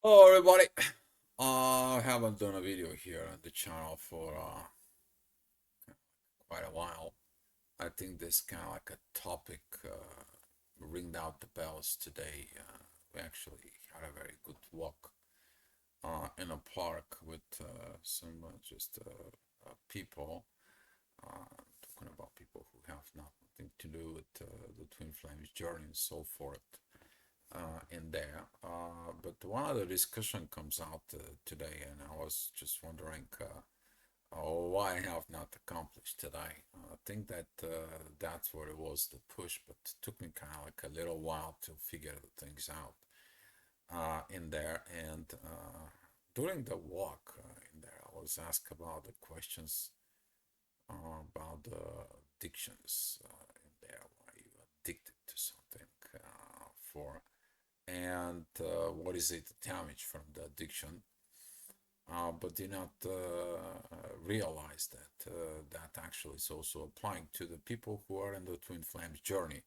Hello everybody. I haven't done a video here on the channel for quite a while. I think this kind of like a topic ringed out the bells today. We actually had a very good walk in a park with some people, talking about people who have nothing to do with the Twin Flames journey and so forth. In there. But one of the discussion comes out today, and I was just wondering why I have not accomplished today. I think that that's what it was, the push, but it took me kind of like a little while to figure the things out in there. And during the walk in there, I was asked about the questions about the addictions in there. Why you addicted to something for? And what is it, the damage from the addiction, but did not realize that that actually is also applying to the people who are in the twin flames journey,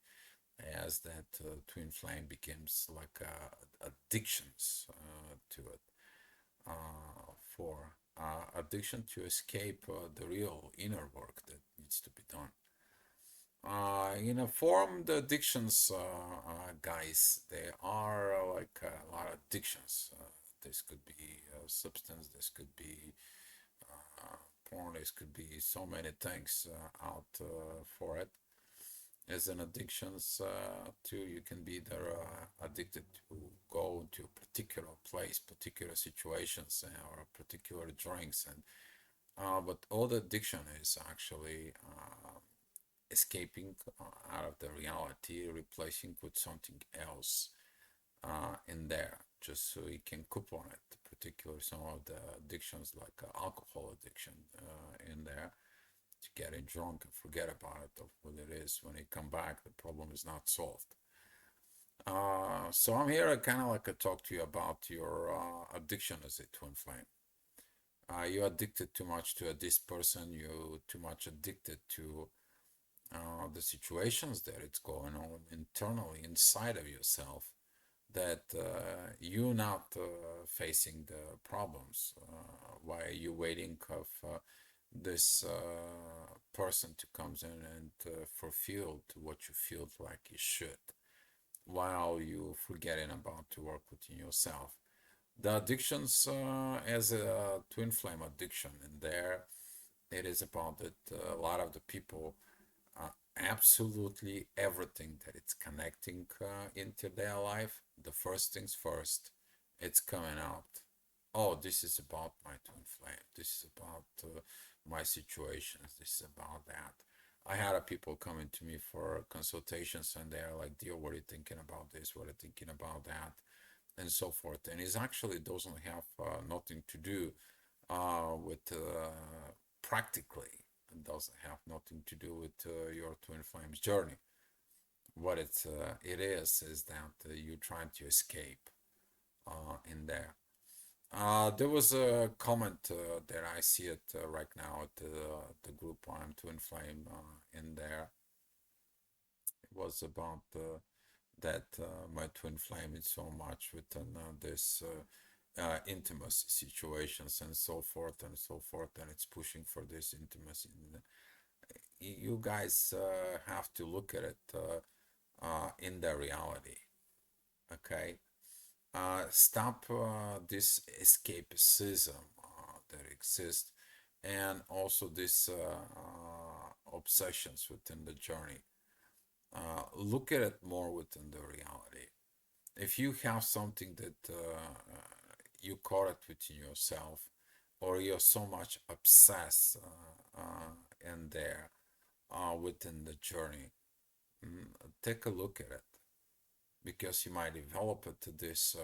as that twin flame becomes like addictions to it, for addiction to escape the real inner work that needs to be done. In a form, the addictions, guys, they are like a lot of addictions. This could be substance, this could be porn, this could be so many things out for it. As an addictions too, you can be there addicted to go to a particular place, particular situations, or particular drinks, and but all the addiction is actually escaping out of the reality, replacing with something else in there, just so you can coupon it. Particularly some of the addictions like alcohol addiction in there, to getting drunk and forget about it of what it is. When you come back, the problem is not solved. So I'm here to kind of like talk to you about your addiction as a twin flame. You're addicted too much to this person. You too much addicted to the situations that it's going on internally inside of yourself, that you're not facing the problems. Why are you waiting of this person to comes in and fulfill to what you feel like you should, while you forgetting about to work within yourself? The addictions, as a twin flame addiction in there, it is about that a lot of the people, absolutely everything that it's connecting into their life, the first things first, it's coming out. Oh, this is about my twin flame. This is about my situations. This is about that. I had people coming to me for consultations, and they're like, "Dear, what are you thinking about this? What are you thinking about that?" And so forth. And it actually doesn't have nothing to do with practically. It doesn't have nothing to do with your twin flames journey. What it is that you're trying to escape in there. There was a comment that I see it right now at the group I'm Twin Flame in there. It was about that my twin flame is so much within this intimacy situations and so forth and so forth, and it's pushing for this intimacy. You guys have to look at it in the reality, okay? Stop this escapism that exists, and also this obsessions within the journey. Look at it more within the reality. If you have something that you caught it within yourself, or you're so much obsessed in there within the journey, take a look at it, because you might develop it to this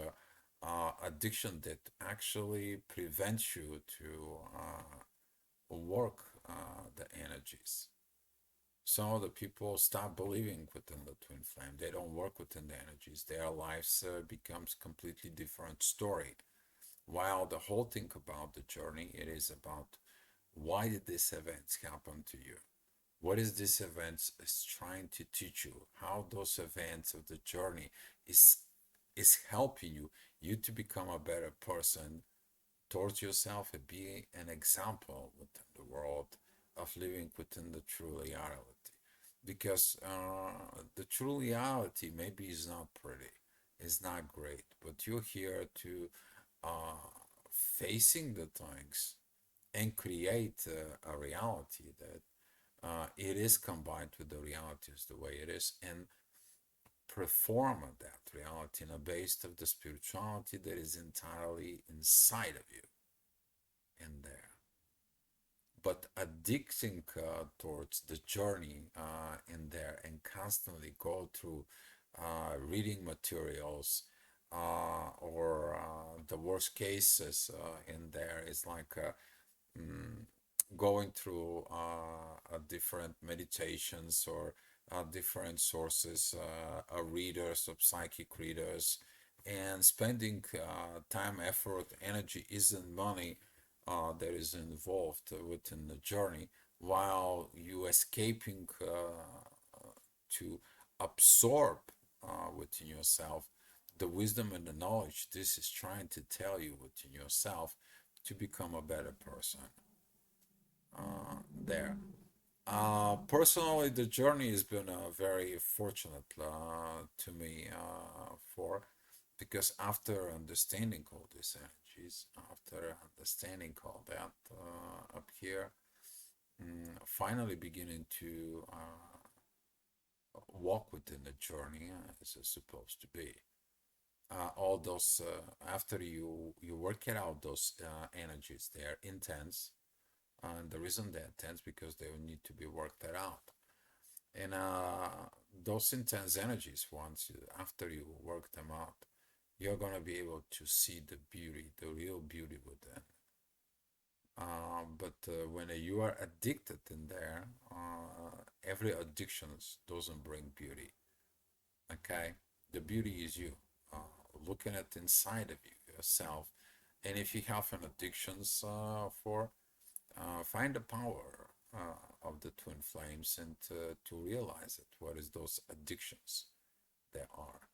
addiction that actually prevents you to work the energies. Some of the people stop believing within the twin flame. They don't work within the energies. Their lives becomes completely different story. While the whole thing about the journey, it is about, why did these events happen to you? What is this event is trying to teach you? How those events of the journey is is helping you to become a better person towards yourself and be an example within the world of living within the true reality. Because the true reality maybe is not pretty, it's not great, but you're here to facing the things and create a reality that it is combined with the reality is the way it is, and perform that reality in a base of the spirituality that is entirely inside of you in there. But addicting towards the journey in there and constantly go through reading materials or the worst cases in there is like mm, going through different meditations or different sources, readers of psychic readers, and spending time, effort, energy isn't money that is involved within the journey, while you escaping to absorb within yourself the wisdom and the knowledge this is trying to tell you within yourself to become a better person there. Personally, the journey has been very fortunate to me for because after understanding all these energies, after understanding all that up here, finally beginning to walk within the journey as it's supposed to be. All those after you work it out, those energies they're intense, and the reason they're intense because they need to be worked out. And those intense energies, after you work them out, you're gonna be able to see the beauty, the real beauty within. But when you are addicted in there, every addiction doesn't bring beauty. Okay, the beauty is you looking at inside of you yourself, and if you have an addictions for find the power of the twin flames and to realize it. What is those addictions there are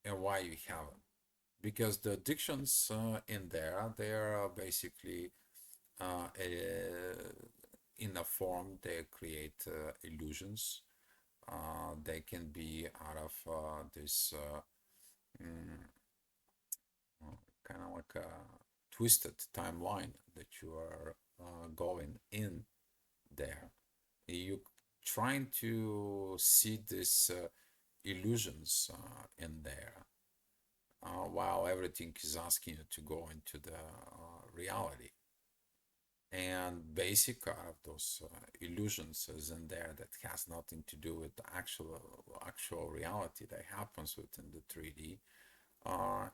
and why you have them? Because the addictions in there, they are basically in a form they create illusions. They can be out of this kind of like a twisted timeline that you are going in there. You trying to see these illusions in there while everything is asking you to go into the reality. And basic out of those illusions is in there that has nothing to do with the actual reality that happens within the 3D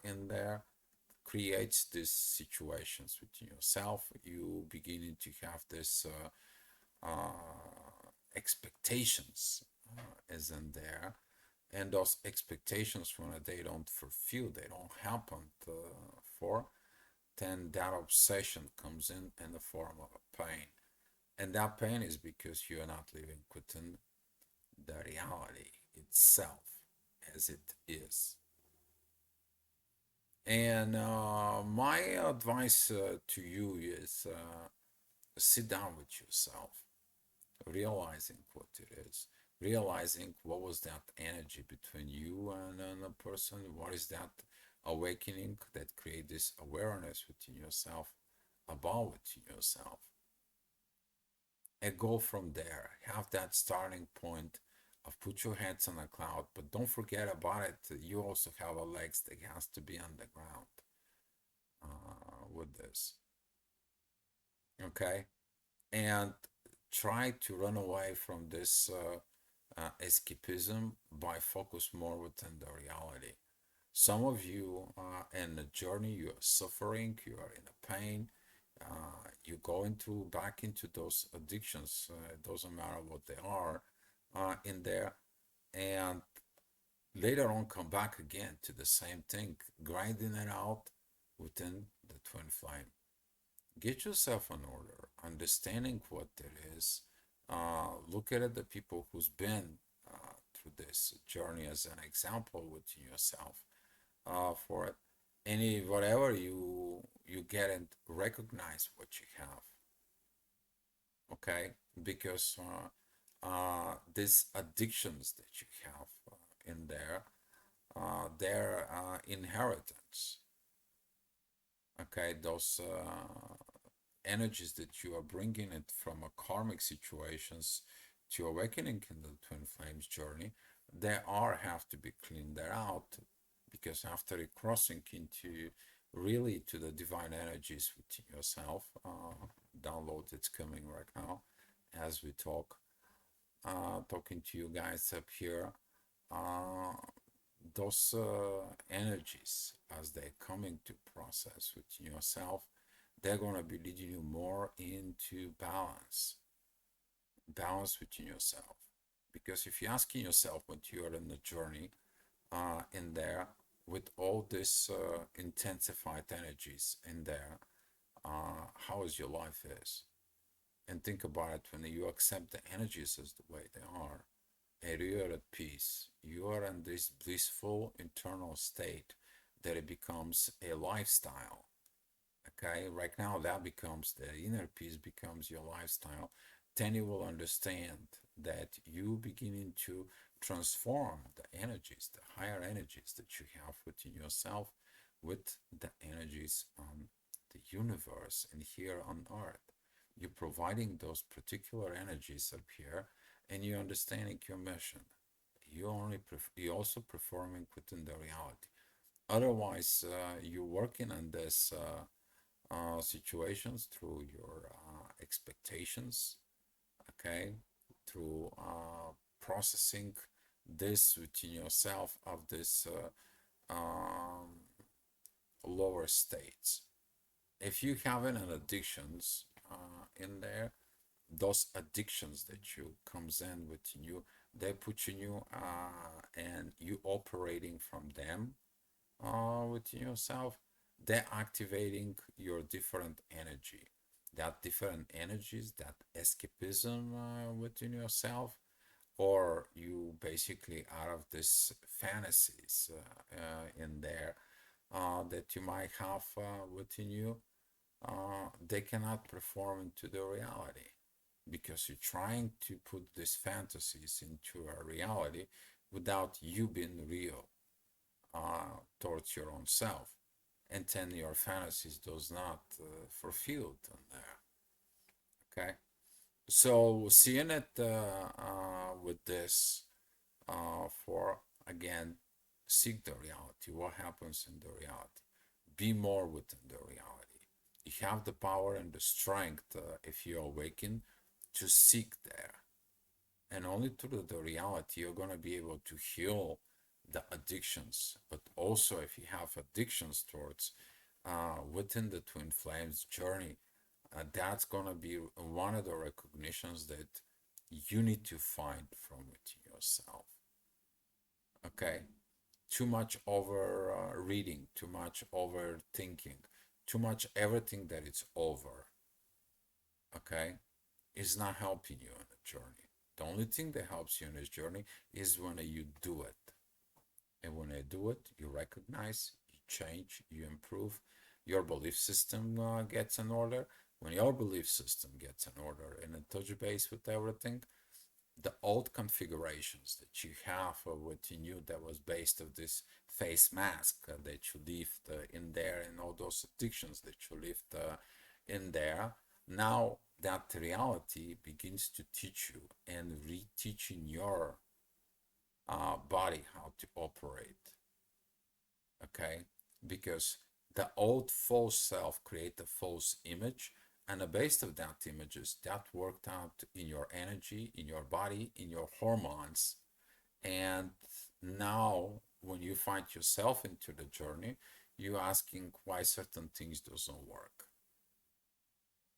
in there creates these situations within yourself. You beginning to have this expectations is in there, and those expectations when they don't fulfill, they don't happen for, then that obsession comes in the form of a pain, and that pain is because you're not living within the reality itself as it is. And my advice to you is sit down with yourself, realizing what it is, realizing what was that energy between you and a person, what is that awakening that create this awareness within yourself about within yourself, and go from there. Have that starting point of put your heads on a cloud, but don't forget about it. You also have a legs that has to be on the ground with this. Okay, and try to run away from this escapism by focus more within the reality. Some of you in the journey, you are suffering, you are in a pain, you're going through back into those addictions. It doesn't matter what they are in there, and later on come back again to the same thing, grinding it out within the twin flame. Get yourself in order, understanding what it is. Look at the people who's been through this journey as an example within yourself. for it. Any whatever you get and recognize what you have, okay? Because these addictions that you have in there, they're inheritance, okay? Those energies that you are bringing it from a karmic situations to awakening in the twin flames journey, they are have to be cleaned out because after it crossing into really to the divine energies within yourself, download it's coming right now as we talk, talking to you guys up here. Uh, those energies as they come into process within yourself, they're going to be leading you more into balance within yourself. Because if you're asking yourself when you're in the journey, in there, with all this intensified energies in there, how is your life is? And think about it when you accept the energies as the way they are, and you are at peace, you are in this blissful internal state that it becomes a lifestyle. Okay, right now that becomes the inner peace becomes your lifestyle. Then you will understand that you beginning to transform the energies, the higher energies that you have within yourself, with the energies on the universe and here on earth. You're providing those particular energies up here, and you're understanding your mission. You also performing within the reality. Otherwise, you're working on this situations through your expectations, okay, through processing this within yourself of this lower states. If you have an addictions in there, those addictions that you comes in within you, they put in you and you operating from them within yourself, they're activating your different energy. That different energies, that escapism within yourself, or you basically out of this fantasies in there that you might have within you, they cannot perform into the reality because you're trying to put these fantasies into a reality without you being real towards your own self, and then your fantasies does not fulfilled in there. Okay, so seeing it with this, for again, seek the reality. What happens in the reality? Be more within the reality. You have the power and the strength if you awaken to seek there, and only through the reality you're going to be able to heal the addictions. But also if you have addictions towards within the twin flames journey, that's going to be one of the recognitions that you need to find from within yourself. Okay, too much over reading, too much overthinking, too much everything that it's over, okay, is not helping you in the journey. The only thing that helps you in this journey is when you do it. And when you do it, you recognize, you change, you improve. Your belief system gets in order. When your belief system gets in order and in touch base with everything, the old configurations that you have within you that was based of this face mask that you left in there, and all those addictions that you left in there, now that reality begins to teach you and reteaching your body how to operate, okay, because the old false self create a false image, and the base of that images that worked out in your energy, in your body, in your hormones. And now when you find yourself into the journey, you asking why certain things doesn't work.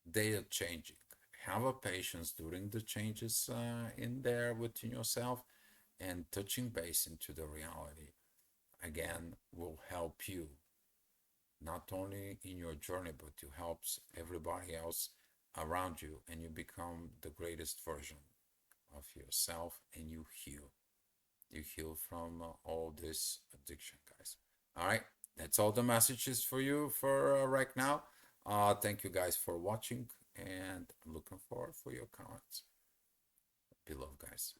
They are changing. Have a patience during the changes in there within yourself, and touching base into the reality again will help you not only in your journey, but to help everybody else around you, and you become the greatest version of yourself, and you heal. You heal from all this addiction, guys. All right, that's all the messages for you for right now. Thank you guys for watching, and I'm looking forward for your comments below, guys.